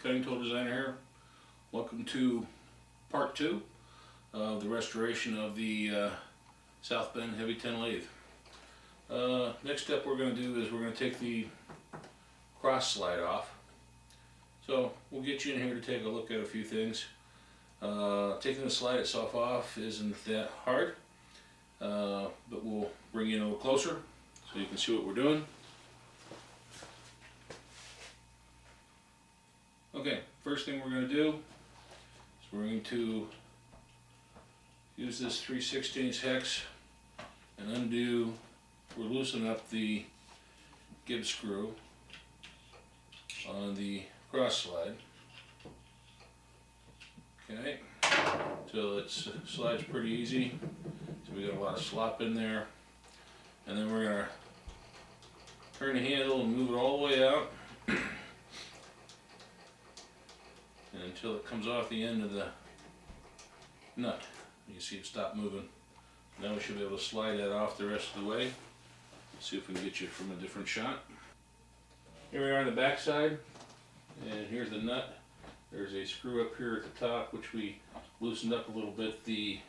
Cutting Tool Designer here. Welcome to part 2 of the restoration of the South Bend Heavy 10 lathe. Next step we're going to do is we're going to take the cross slide off. So we'll get you in here to take a look at a few things. Taking the slide itself off isn't that hard, but we'll bring you in a little closer so you can see what we're doing. Okay, first thing we're going to do is we're going to use this 3/16 hex and undo, we're loosening up the Gibbs screw on the cross slide. Okay, so it slides pretty easy. So we got a lot of slop in there. And then we're going to turn the handle and move it all the way out. And until it comes off the end of the nut. You can see it stopped moving. Now we should be able to slide that off the rest of the way. Let's see if we can get you from a different shot. Here we are on the back side, and here's the nut. There's a screw up here at the top which we loosened up a little bit. The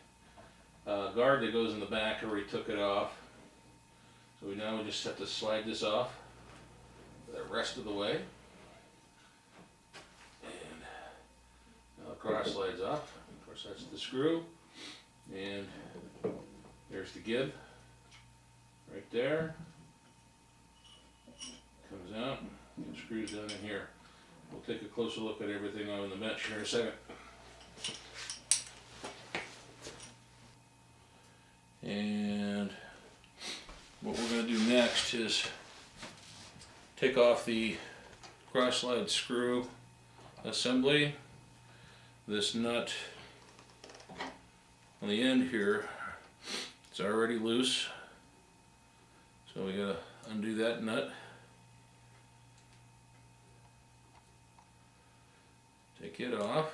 guard that goes in the back, I already took it off. So now we just have to slide this off the rest of the way. Cross slides off. Of course, that's the screw, and there's the gib right there. Comes out and screws down in here. We'll take a closer look at everything on the bench here in a second. And what we're going to do next is take off the cross slide screw assembly. This nut on the end here, it's already loose, so we gotta undo that nut. Take it off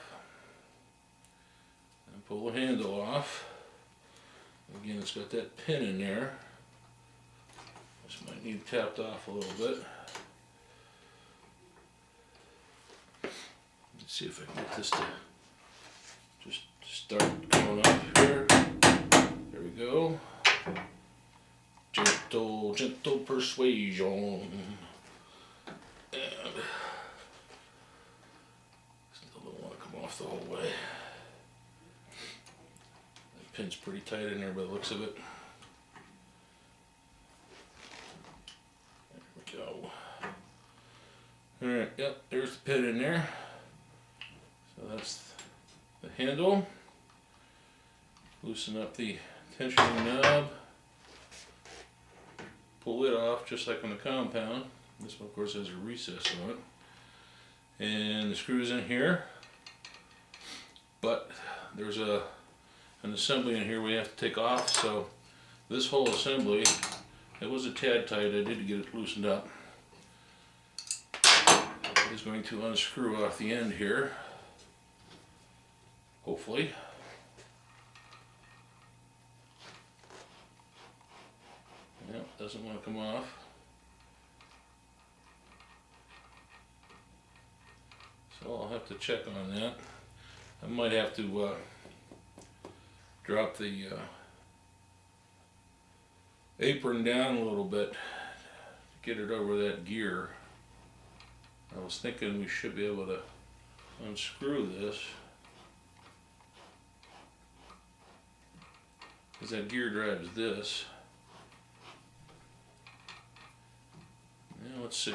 and pull the handle off. Again, it's got that pin in there. This might need tapped off a little bit. Let's see if I can get this to just start going up here. There we go. Gentle persuasion. And still don't want to come off the whole way. That pin's pretty tight in there by the looks of it. There we go. Alright, yep, there's the pin in there. So that's the handle. Loosen up the tensioning knob. Pull it off just like on the compound. This one of course has a recess on it. And the screw's in here. But there's an assembly in here we have to take off, so this whole assembly, it was a tad tight. I did get it loosened up. Is going to unscrew off the end here. Hopefully. Yep, doesn't want to come off. So I'll have to check on that. I might have to drop the apron down a little bit to get it over that gear. I was thinking we should be able to unscrew this, because that gear drives this. Now let's see.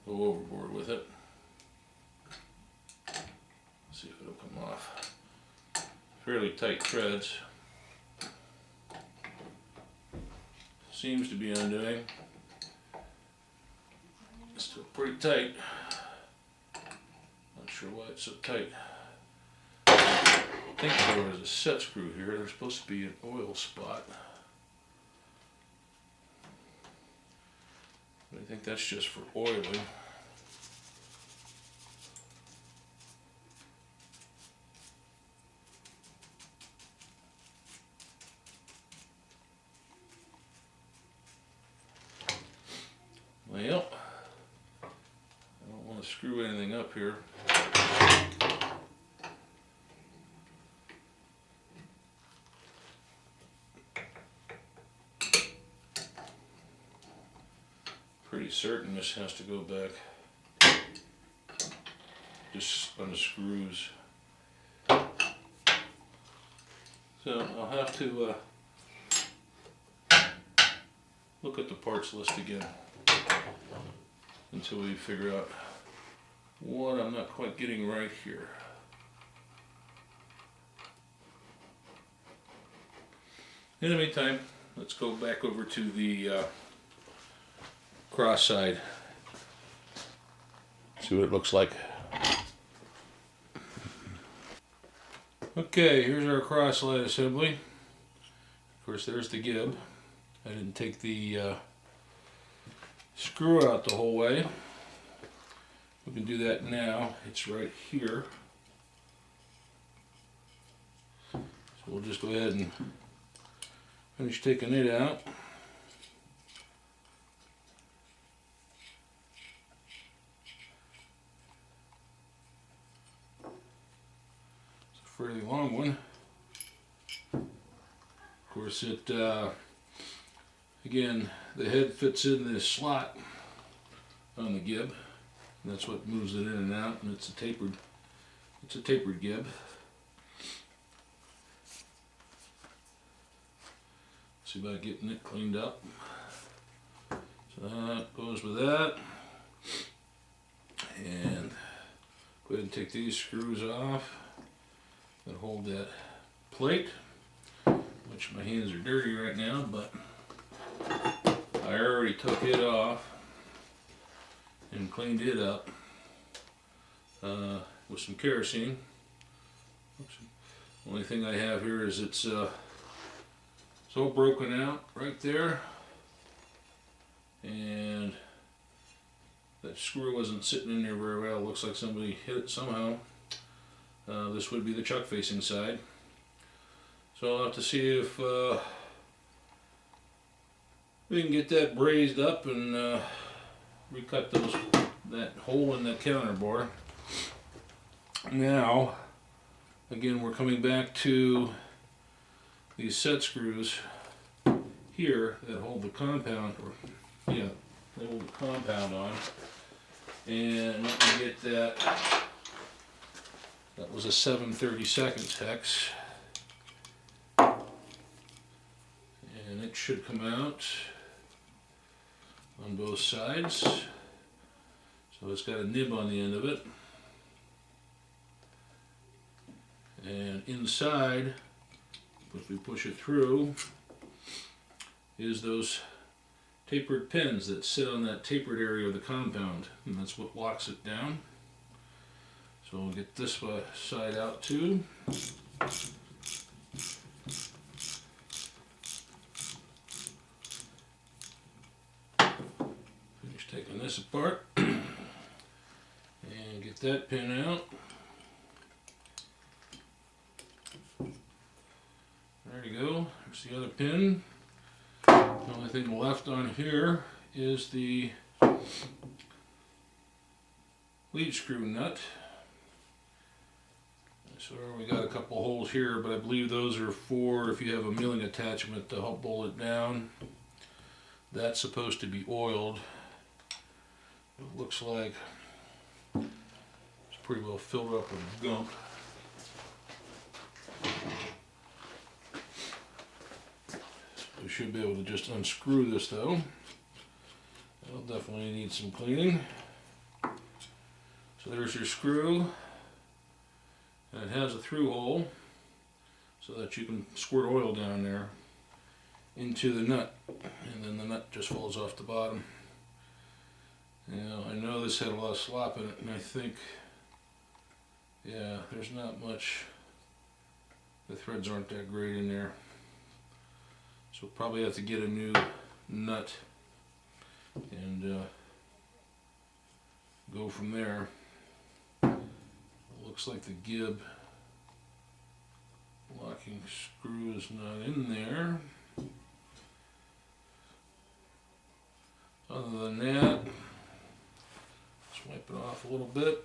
Go overboard with it. See if it'll come off. Fairly tight threads. Seems to be undoing. Still pretty tight. Not sure why it's so tight. I think there was a set screw here. There's supposed to be an oil spot. But I think that's just for oiling. Well, screw anything up here. Pretty certain this has to go back. Just unscrews. So I'll have to look at the parts list again until we figure out what I'm not quite getting right here. In the meantime, let's go back over to the cross side. See what it looks like. Okay, here's our cross slide assembly. Of course, there's the gib. I didn't take the screw out the whole way. We can do that now. It's right here. So we'll just go ahead and finish taking it out. It's a fairly long one. Of course, it again, the head fits in this slot on the gib. That's what moves it in and out, and it's a tapered gib. See about getting it cleaned up. So that goes with that. And go ahead and take these screws off that hold that plate, which my hands are dirty right now, but I already took it off and cleaned it up with some kerosene. Only thing I have here is it's all broken out right there, and that screw wasn't sitting in there very well. Looks like somebody hit it somehow. This would be the chuck facing side, so I'll have to see if we can get that brazed up and recut that hole in the counter bore. Now, again, we're coming back to these set screws here that hold the compound, they hold the compound on. And let me get that. That was a 7/32 hex, and it should come out on both sides. So it's got a nib on the end of it, and inside, if we push it through, is those tapered pins that sit on that tapered area of the compound, and that's what locks it down. So we'll get this side out too. Finish taking this apart and get that pin out. There you go. There's the other pin. The only thing left on here is the lead screw nut. So we got a couple holes here, but I believe those are for if you have a milling attachment to help bolt it down. That's supposed to be oiled. It looks like it's pretty well filled up with gunk. We should be able to just unscrew this though. It'll definitely need some cleaning. So there's your screw, and it has a through hole so that you can squirt oil down there into the nut, and then the nut just falls off the bottom. Now I know this had a lot of slop in it, and I think, yeah, there's not much. The threads aren't that great in there. So we'll probably have to get a new nut and go from there. Looks like the gib locking screw is not in there. Other than that, let's wipe it off off a little bit.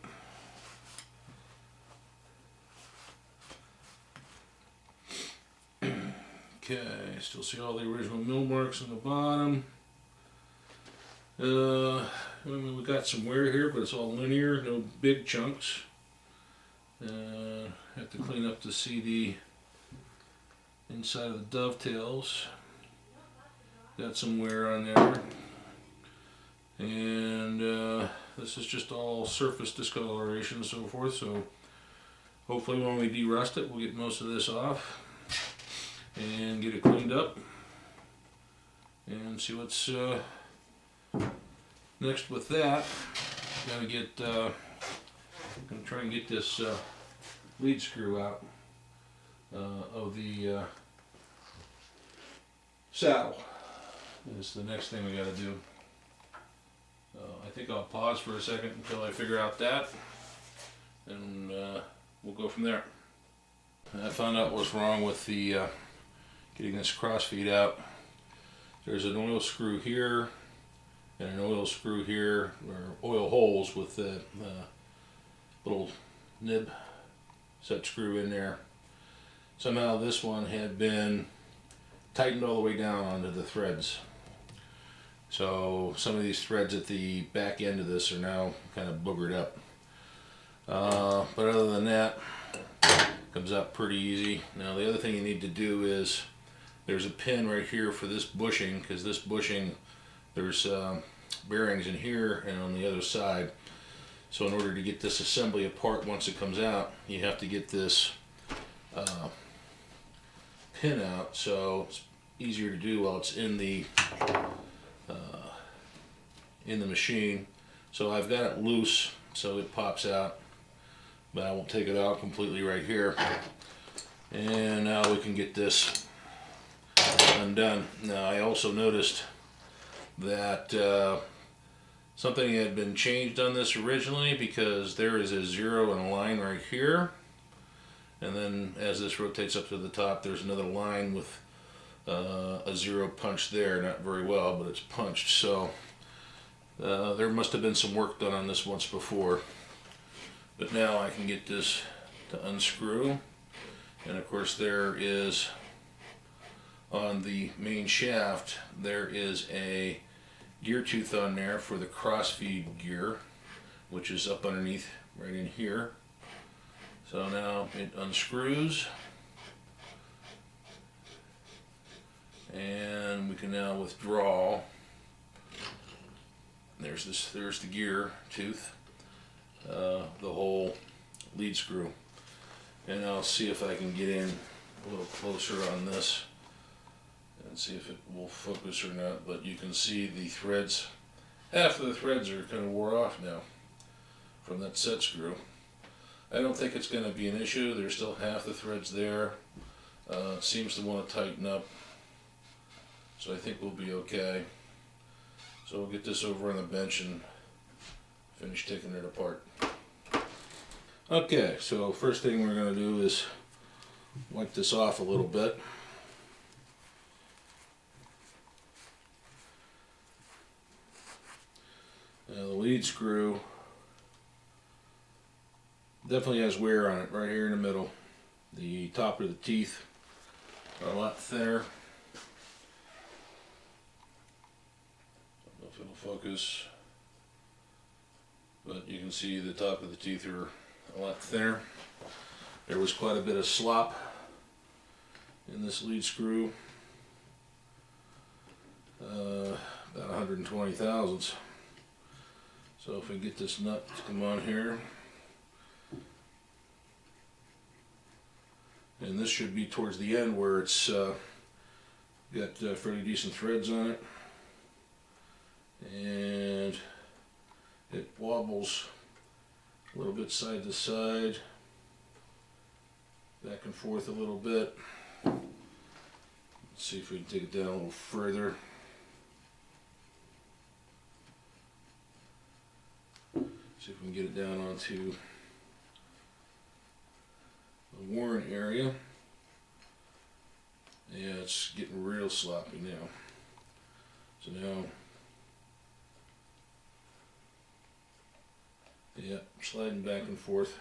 Okay, still see all the original mill marks on the bottom. We got some wear here, but it's all linear, no big chunks. Have to clean up to see the inside of the dovetails. Got some wear on there. And this is just all surface discoloration and so forth, so hopefully when we derust it, we'll get most of this off and get it cleaned up and see what's next with that. Gonna try and get this lead screw out of the saddle. Is the next thing we got to do. I think I'll pause for a second until I figure out that, and we'll go from there. I found out what's wrong with the getting this cross feed out. There's an oil screw here and an oil screw here, or oil holes with the little nib set screw in there. Somehow this one had been tightened all the way down onto the threads. So some of these threads at the back end of this are now kind of boogered up. But other than that, comes out pretty easy. Now the other thing you need to do is, there's a pin right here for this bushing, because this bushing, there's bearings in here and on the other side. So in order to get this assembly apart once it comes out, you have to get this pin out, so it's easier to do while it's in the machine. So I've got it loose so it pops out, but I won't take it out completely right here. And now we can get this undone. Now I also noticed that something had been changed on this originally, because there is a 0 and a line right here, and then as this rotates up to the top, there's another line with a 0 punched there. Not very well, but it's punched. So there must have been some work done on this once before. But now I can get this to unscrew, and of course there is, on the main shaft, there is a gear tooth on there for the crossfeed gear, which is up underneath right in here. So now it unscrews, and we can now withdraw. There's the gear tooth, the whole lead screw. And I'll see if I can get in a little closer on this and see if it will focus or not. But you can see the threads, half of the threads are kind of wore off now from that set screw. I don't think it's going to be an issue. There's still half the threads there. It seems to want to tighten up, so I think we'll be okay. So we'll get this over on the bench and finish taking it apart. Okay, so first thing we're going to do is wipe this off a little bit. Now the lead screw definitely has wear on it right here in the middle. The top of the teeth are a lot thinner. I don't know if it'll focus, but you can see the top of the teeth are a lot thinner. There was quite a bit of slop in this lead screw, about 120 thousandths. So if we get this nut to come on here, and this should be towards the end where it's got fairly decent threads on it, and it wobbles a little bit side to side, back and forth a little bit. Let's see if we can take it down a little further. See if we can get it down onto the worn area. Yeah, it's getting real sloppy now. So now, yeah, sliding back and forth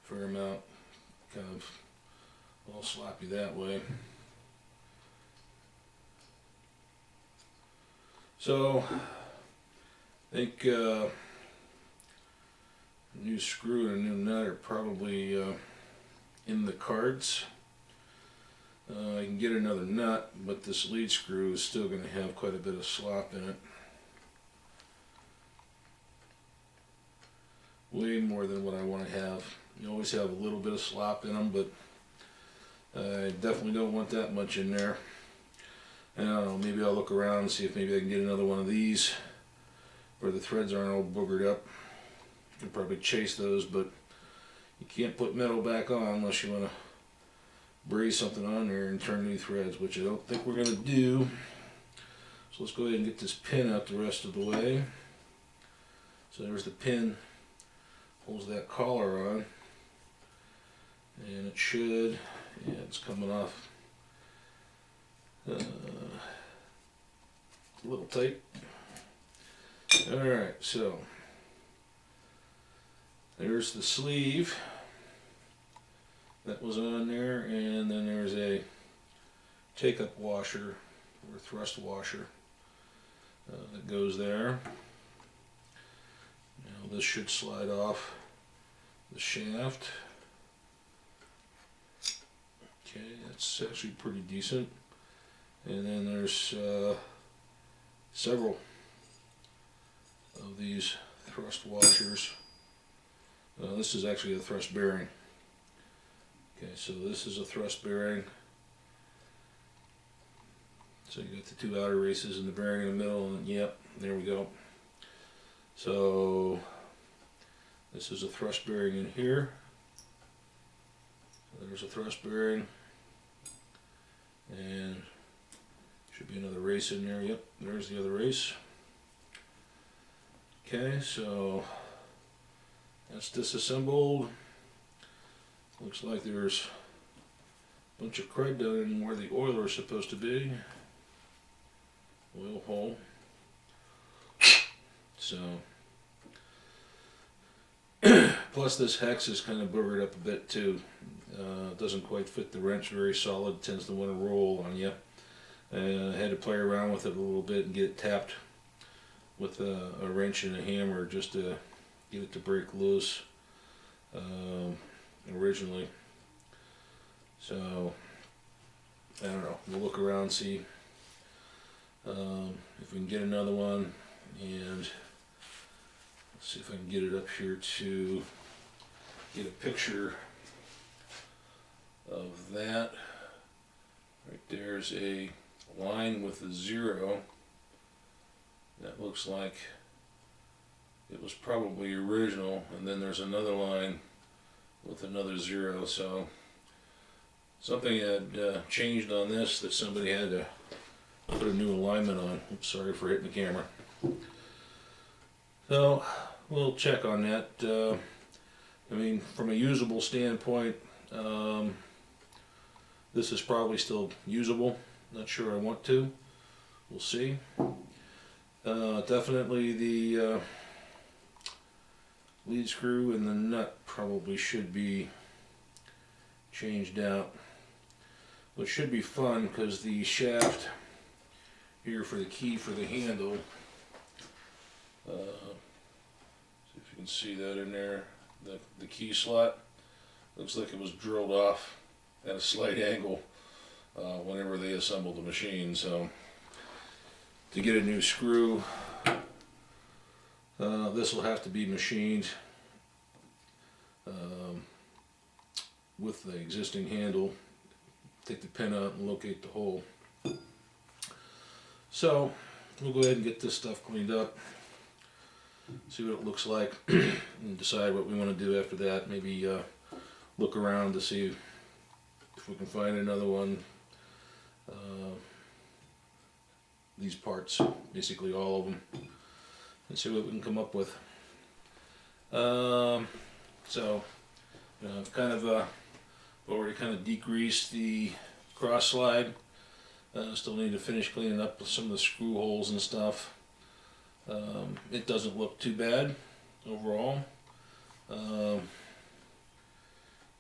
a fair amount, kind of all sloppy that way. So I think a new screw and a new nut are probably in the cards. I can get another nut, but this lead screw is still going to have quite a bit of slop in it. Way more than what I want to have. You always have a little bit of slop in them, but I definitely don't want that much in there. I don't know, maybe I'll look around and see if maybe I can get another one of these where the threads aren't all boogered up. You can probably chase those, but you can't put metal back on unless you want to braze something on there and turn new threads, which I don't think we're going to do. So let's go ahead and get this pin out the rest of the way. So there's the pin, holds that collar on, and it should, yeah, it's coming off a little tight. Alright, so there's the sleeve that was on there, and then there's a take-up washer or thrust washer that goes there. Now this should slide off the shaft. Okay, that's actually pretty decent. And then there's several of these thrust washers. This is actually a thrust bearing. Okay, so this is a thrust bearing. So you got the two outer races and the bearing in the middle, and yep, there we go. So this is a thrust bearing in here. So there's a thrust bearing, and should be another race in there. Yep, there's the other race. Okay, so that's disassembled. Looks like there's a bunch of crud down in where the oiler is supposed to be. Oil hole. So, plus this hex is kind of boogered up a bit too. Doesn't quite fit the wrench very solid, tends to want to roll on you. I had to play around with it a little bit and get it tapped with a wrench and a hammer just to get it to break loose originally. So I don't know, we'll look around, see if we can get another one, and see if I can get it up here to get a picture of that. Right there's a line with a 0 that looks like it was probably original, and then there's another line with another 0, so something had changed on this that somebody had to put a new alignment on. Oops, sorry for hitting the camera. So we'll check on that. I mean, from a usable standpoint, this is probably still usable. Not sure I want to. We'll see. Definitely the lead screw and the nut probably should be changed out. Which should be fun because the shaft here for the key for the handle, see if you can see that in there, the key slot looks like it was drilled off at a slight angle whenever they assembled the machine. So to get a new screw, this will have to be machined with the existing handle. Take the pin out and locate the hole. So we'll go ahead and get this stuff cleaned up, see what it looks like, and decide what we want to do after that. Maybe look around to see if we can find another one. These parts, basically all of them, and see what we can come up with. So I've kind of already kind of degreased the cross slide. Still need to finish cleaning up some of the screw holes and stuff. It doesn't look too bad overall. I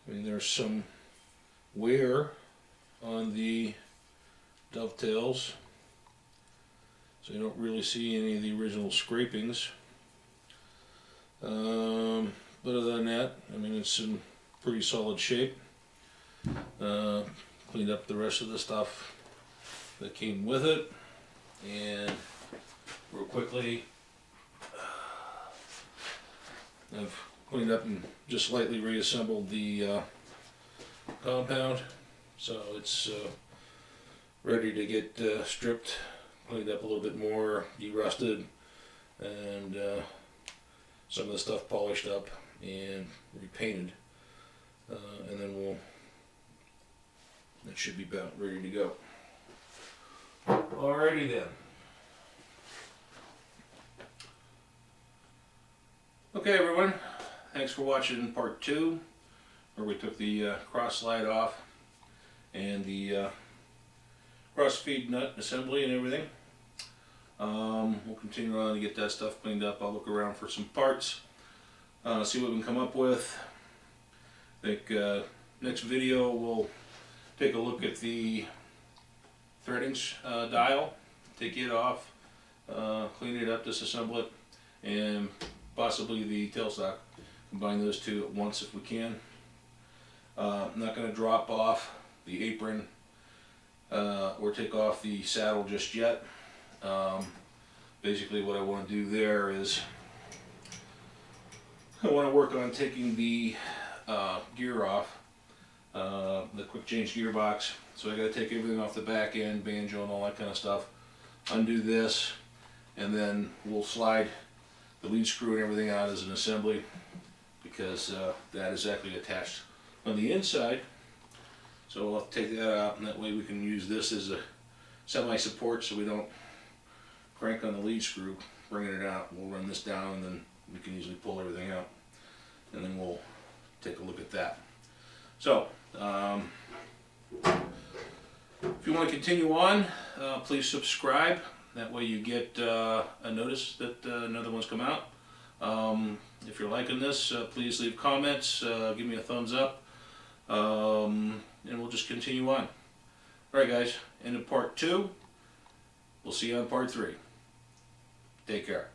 mean, there's some wear on the dovetails, so you don't really see any of the original scrapings. But other than that, I mean, it's in pretty solid shape. Cleaned up the rest of the stuff that came with it, and real quickly, I've cleaned up and just slightly reassembled the compound, so it's ready to get stripped, cleaned up a little bit more, de-rusted, and some of the stuff polished up and repainted, and then that should be about ready to go. Alrighty then. Okay, everyone, thanks for watching part 2, where we took the cross slide off and the cross feed nut assembly and everything. We'll continue on to get that stuff cleaned up. I'll look around for some parts, see what we can come up with. I think next video we'll take a look at the threading dial, take it off, clean it up, disassemble it, and possibly the tailstock. Combine those two at once if we can. I'm not going to drop off the apron or take off the saddle just yet. Basically what I want to do there is I want to work on taking the gear off, the quick change gearbox. So I got to take everything off the back end, banjo and all that kind of stuff, undo this, and then we'll slide the lead screw and everything out as an assembly, because that is actually attached on the inside. So we'll have to take that out, and that way we can use this as a semi-support so we don't crank on the lead screw bringing it out. We'll run this down, and then we can easily pull everything out, and then we'll take a look at that. So if you want to continue on, please subscribe. That way you get a notice that another one's come out. If you're liking this, please leave comments, give me a thumbs up, and we'll just continue on. Alright guys, end of part 2. We'll see you on part 3. Take care.